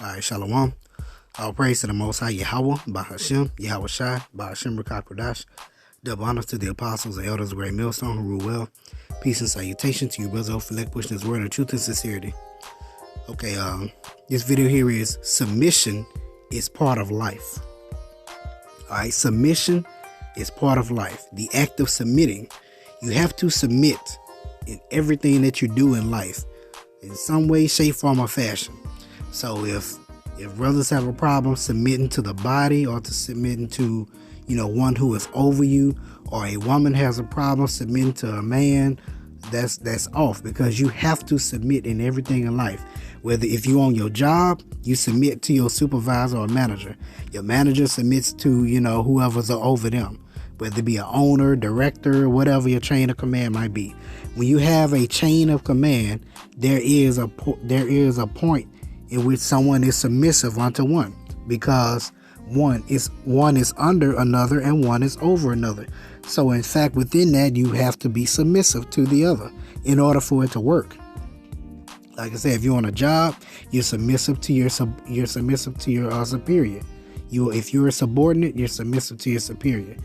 All right, Shalom. All praise to the Most High Yahweh, Bahashem, Yahweh Shai, Bahashem Rakakwadash. Double honors to the apostles and elders of Great Millstone who rule well. Peace and salutation to you, brothers, for pushing this word of truth and sincerity. Okay, this video here is submission is part of life. All right, submission is part of life. The act of submitting. You have to submit in everything that you do in life, in some way, shape, form, or fashion. So if brothers have a problem submitting to the body or to submitting to, one who is over you, or a woman has a problem submitting to a man, that's off, because you have to submit in everything in life. Whether if you on your job, you submit to your supervisor or manager. Your manager submits to, whoever's over them, whether it be an owner, director, whatever your chain of command might be. When you have a chain of command, there is a point in which someone is submissive unto one, because one is under another and one is over another. So in fact, within that, you have to be submissive to the other in order for it to work. Like I said, if you're on a job, you're submissive to your superior. If you're a subordinate, you're submissive to your superior.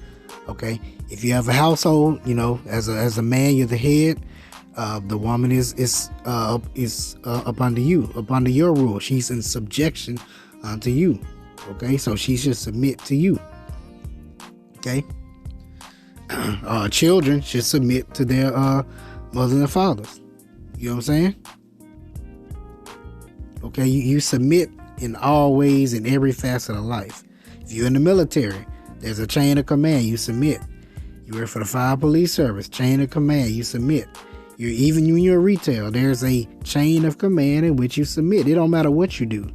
Okay. If you have a household, as a man, you're the head. The woman is up under you, up under your rule. She's in subjection to you. Okay, so she should submit to you. Okay, children should submit to their mothers and fathers. You know what I'm saying? Okay, you submit in all ways, in every facet of life. If you're in the military, there's a chain of command. You submit. You work for the fire police service, chain of command. You submit. Even when you're retail, there's a chain of command in which you submit. It don't matter what you do.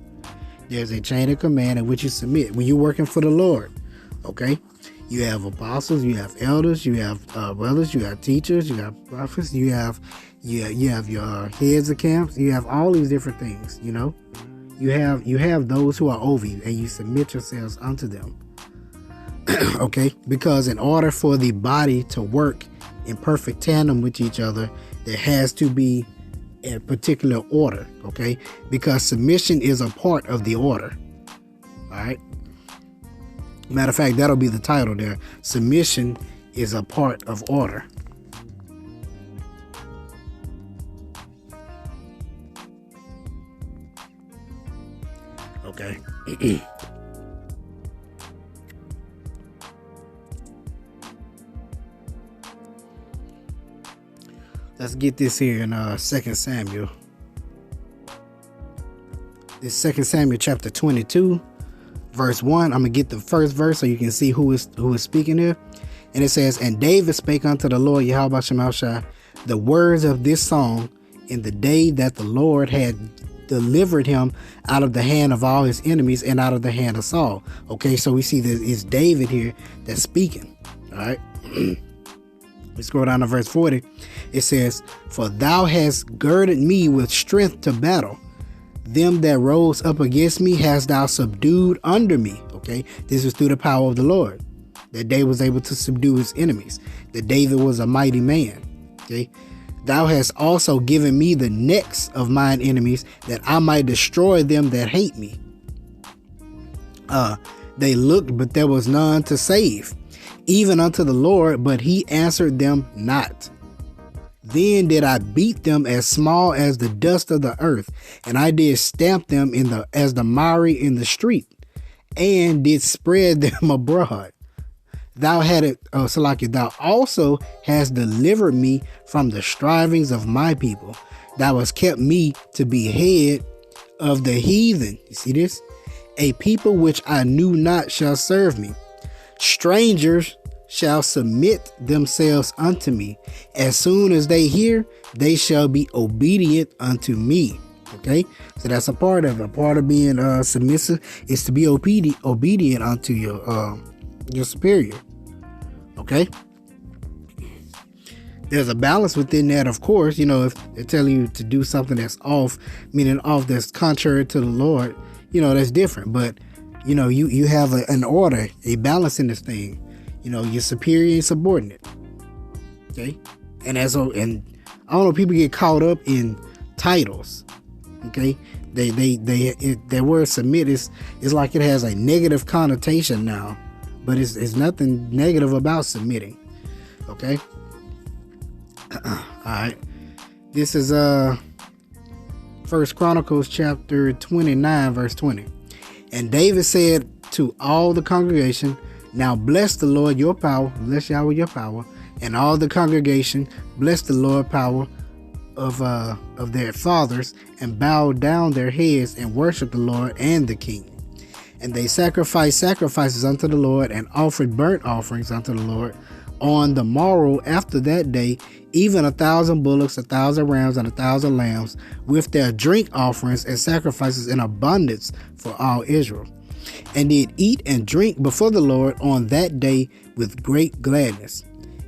There's a chain of command in which you submit. When you're working for the Lord, okay, you have apostles, you have elders, you have brothers, you have teachers, you have prophets, you have your heads of camps, you have all these different things. You have those who are over you, and you submit yourselves unto them. Okay, because in order for the body to work in perfect tandem with each other, there has to be a particular order, okay? Because submission is a part of the order. All right. Matter of fact, that'll be the title there. Submission is a part of order. Okay. Let's get this here in 2 Samuel. This 2 Samuel chapter 22, verse 1. I'm going to get the first verse so you can see who is speaking here. And it says, "And David spake unto the Lord Yahweh Shemel Shai the words of this song in the day that the Lord had delivered him out of the hand of all his enemies and out of the hand of Saul." Okay, so we see that it's David here that's speaking. All right. Let's scroll down to verse 40. It says, "For thou hast girded me with strength to battle. Them that rose up against me hast thou subdued under me." Okay, this is through the power of the Lord that David was able to subdue his enemies. That David was a mighty man. Okay, "Thou hast also given me the necks of mine enemies, that I might destroy them that hate me. They looked, but there was none to save, even unto the Lord, but he answered them not. Then did I beat them as small as the dust of the earth, and I did stamp them as the miry in the street, and did spread them abroad. Thou also hast delivered me from the strivings of my people. Thou hast kept me to be head of the heathen." You see this? "A people which I knew not shall serve me. Strangers shall submit themselves unto me. As soon as they hear, they shall be obedient unto me." Okay, so that's a part of it. A part of being submissive is to be obedient unto your superior. Okay, there's a balance within that, of course. If they're telling you to do something that's off, meaning off, that's contrary to the Lord, that's different. But you have an order, a balance in this thing. Your superior and subordinate. Okay, and I don't know, people get caught up in titles. Okay, that word submit is like it has a negative connotation now, but it's nothing negative about submitting. Okay. All right. This is First Chronicles chapter 29 verse 20. And David said to all the congregation, now bless the Lord your power, bless Yahweh your power, and all the congregation bless the Lord power of their fathers, and bow down their heads and worship the Lord and the king. And they sacrificed sacrifices unto the Lord and offered burnt offerings unto the Lord on the morrow after that day, even 1,000 bullocks, 1,000 rams, and 1,000 lambs, with their drink offerings and sacrifices in abundance for all Israel. And did eat and drink before the Lord on that day with great gladness.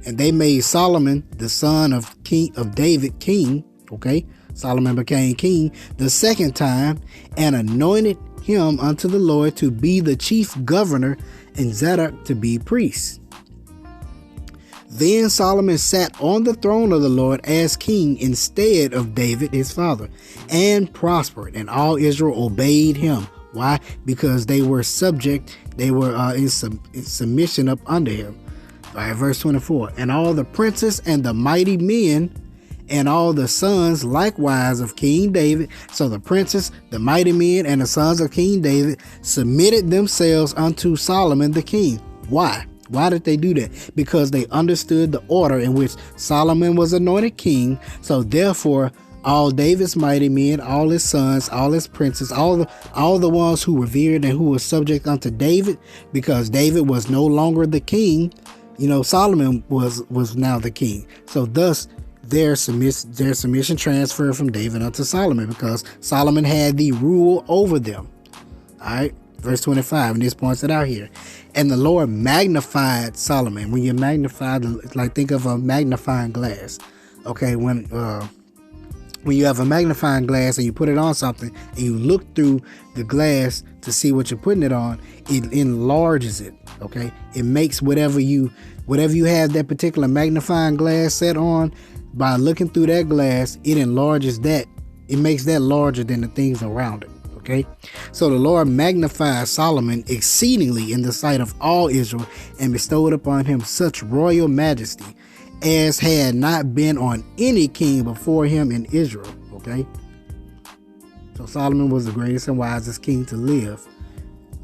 And they made Solomon, the son of David, king. Okay, Solomon became king the second time, and anointed him unto the Lord to be the chief governor, and Zadok to be priest. Then Solomon sat on the throne of the Lord as king instead of David his father, and prospered, and all Israel obeyed him. Why? Because they were subject, they were in submission up under him. All right, verse 24. And all the princes and the mighty men and all the sons likewise of King David. So the princes, the mighty men, and the sons of King David submitted themselves unto Solomon the king. Why? Why did they do that? Because they understood the order in which Solomon was anointed king. So therefore, all David's mighty men, all his sons, all his princes, all the ones who revered and who were subject unto David, because David was no longer the king. You know, Solomon was now the king. So thus their submission transferred from David unto Solomon, because Solomon had the rule over them. All right, verse 25, and this points it out here. And the Lord magnified Solomon. When you magnify, like think of a magnifying glass. Okay, when you have a magnifying glass and you put it on something and you look through the glass to see what you're putting it on, it enlarges it. Okay, it makes whatever you have that particular magnifying glass set on, by looking through that glass, it enlarges that. It makes that larger than the things around it. Okay, so the Lord magnified Solomon exceedingly in the sight of all Israel, and bestowed upon him such royal majesty as had not been on any king before him in Israel. Okay, so Solomon was the greatest and wisest king to live.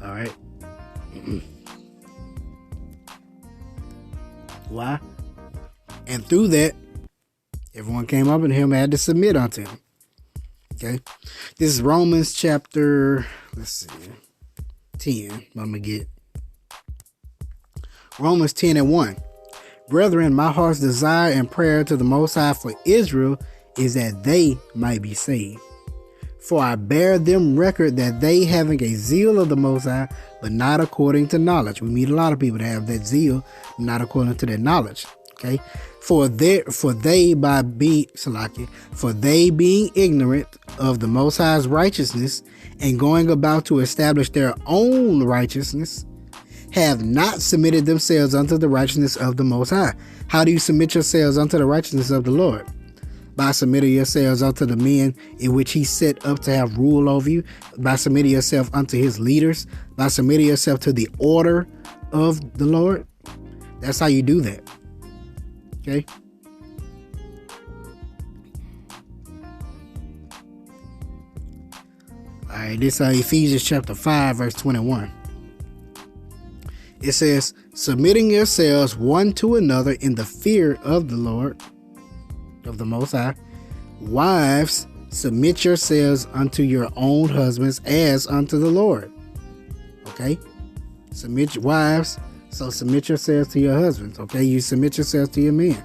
All right. Why? And through that, everyone came up and him had to submit unto him. Okay, this is Romans chapter, 10. I'm gonna get Romans 10 and 1. Brethren, my heart's desire and prayer to the Most High for Israel is that they might be saved. For I bear them record that they, having a zeal of the Most High, but not according to knowledge. We meet a lot of people that have that zeal, not according to their knowledge. Okay, for they being ignorant of the Most High's righteousness, and going about to establish their own righteousness, have not submitted themselves unto the righteousness of the Most High. How do you submit yourselves unto the righteousness of the Lord? By submitting yourselves unto the men in which he set up to have rule over you, by submitting yourself unto his leaders, by submitting yourself to the order of the Lord. That's how you do that. Okay. All right, this is Ephesians chapter 5, verse 21. It says, submitting yourselves one to another in the fear of the Lord, of the Most High. Wives, submit yourselves unto your own husbands as unto the Lord. Okay? Wives, so submit yourselves to your husbands. Okay? You submit yourselves to your men.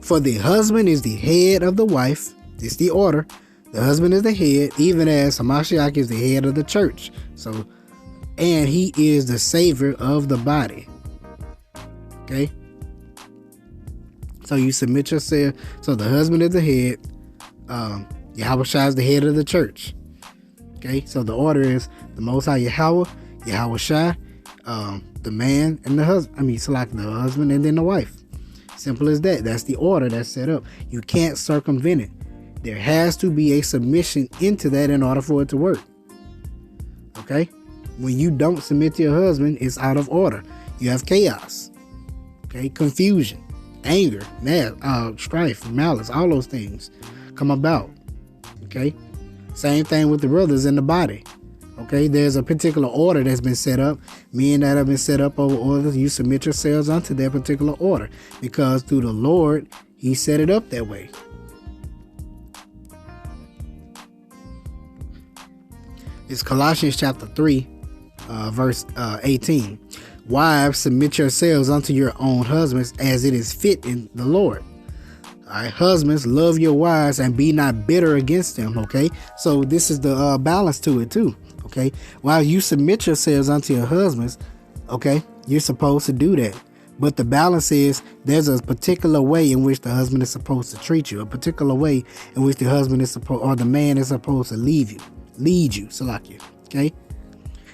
For the husband is the head of the wife. This is the order. The husband is the head, even as Hamashiach is the head of the church. So, and he is the savior of the body. Okay? So you submit yourself. So the husband is the head. Yahushua is the head of the church. Okay? So the order is the Most High Yahweh, Yahushua, the man and the husband. Select the husband and then the wife. Simple as that. That's the order that's set up. You can't circumvent it. There has to be a submission into that in order for it to work. Okay? When you don't submit to your husband, it's out of order. You have chaos. Okay? Confusion, anger, strife, malice, all those things come about. Okay? Same thing with the brothers in the body. Okay? There's a particular order that's been set up. Men that have been set up over orders, you submit yourselves unto that particular order. Because through the Lord, He set it up that way. It's Colossians chapter 3, verse 18. Wives, submit yourselves unto your own husbands as it is fit in the Lord. All right, husbands, love your wives and be not bitter against them. Okay, so this is the balance to it too. Okay, while you submit yourselves unto your husbands, okay, you're supposed to do that. But the balance is there's a particular way in which the husband is supposed to treat you, a particular way in which the husband is supposed, or the man is supposed to lead you, Salakia. Okay,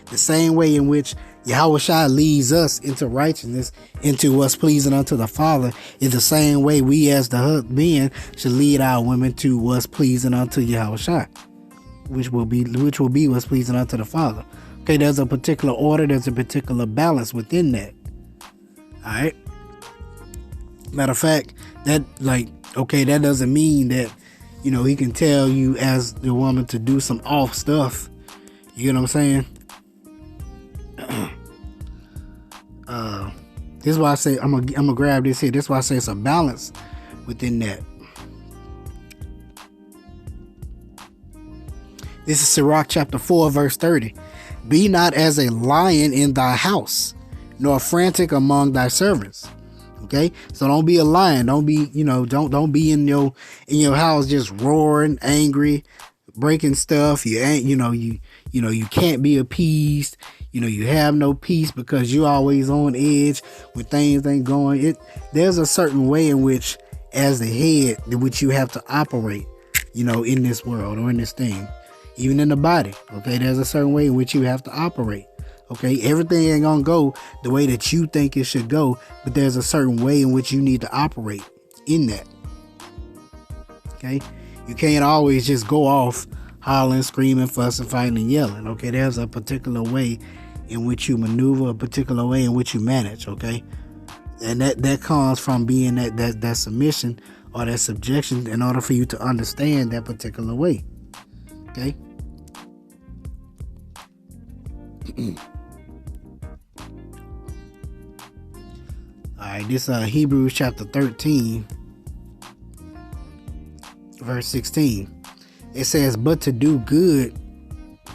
the same way in which Yahushua leads us into righteousness, into us pleasing unto the Father, is the same way we as the men should lead our women to us pleasing unto Yahushua, which will be what's pleasing unto the Father. Okay, there's a particular order, there's a particular balance within that. All right. Matter of fact, that that doesn't mean that he can tell you as the woman to do some off stuff. You get what I'm saying? This is why I say I'm gonna grab this here. This is why I say it's a balance within that. This is Sirach chapter 4, verse 30. Be not as a lion in thy house, nor frantic among thy servants. Okay, so don't be a lion. Don't be, don't be in your house just roaring, angry, breaking stuff. You ain't, you can't be appeased. You have no peace because you're always on edge when things ain't going. There's a certain way in which, as the head, in which you have to operate, in this world or in this thing, even in the body. Okay, there's a certain way in which you have to operate. Okay, everything ain't gonna go the way that you think it should go, but there's a certain way in which you need to operate in that. Okay, you can't always just go off hollering, screaming, fussing, fighting, and yelling. Okay, there's a particular way in which you maneuver, a particular way in which you manage. Okay, and that comes from being that submission or that subjection in order for you to understand that particular way. Okay. Alright, this Hebrews chapter 13, verse 16. It says, but to do good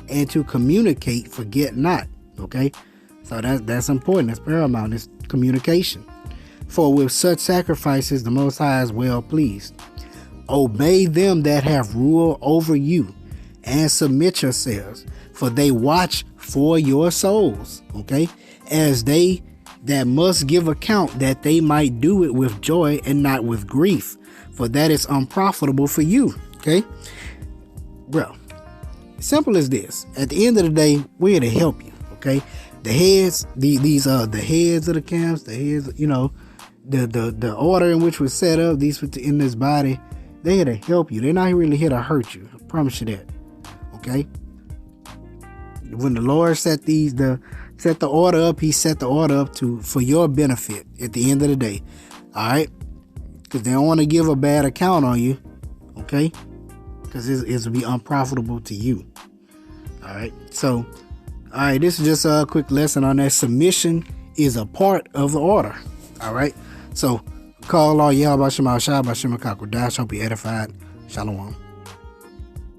and to communicate, forget not. Okay, so that's important. That's paramount. It's communication. For with such sacrifices the Most High is well pleased. Obey them that have rule over you, and submit yourselves, for they watch for your souls. Okay, as they that must give account, that they might do it with joy and not with grief, for that is unprofitable for you. Okay, bro, simple as this. At the end of the day, we're here to help you. Okay, the heads, these are the heads of the camps, the heads, the order in which we're set up, these in this body, they're here to help you. They're not really here to hurt you. I promise you that. Okay, when the Lord set the order up, He set the order up for your benefit at the end of the day. All right, because they don't want to give a bad account on you. Okay, because it'll be unprofitable to you. All right, so all right, this is just a quick lesson on that. Submission is a part of the order. All right, so call all Yahweh Shem Al Shai, Bashem Kakwadash. Hope you edified. Shalom.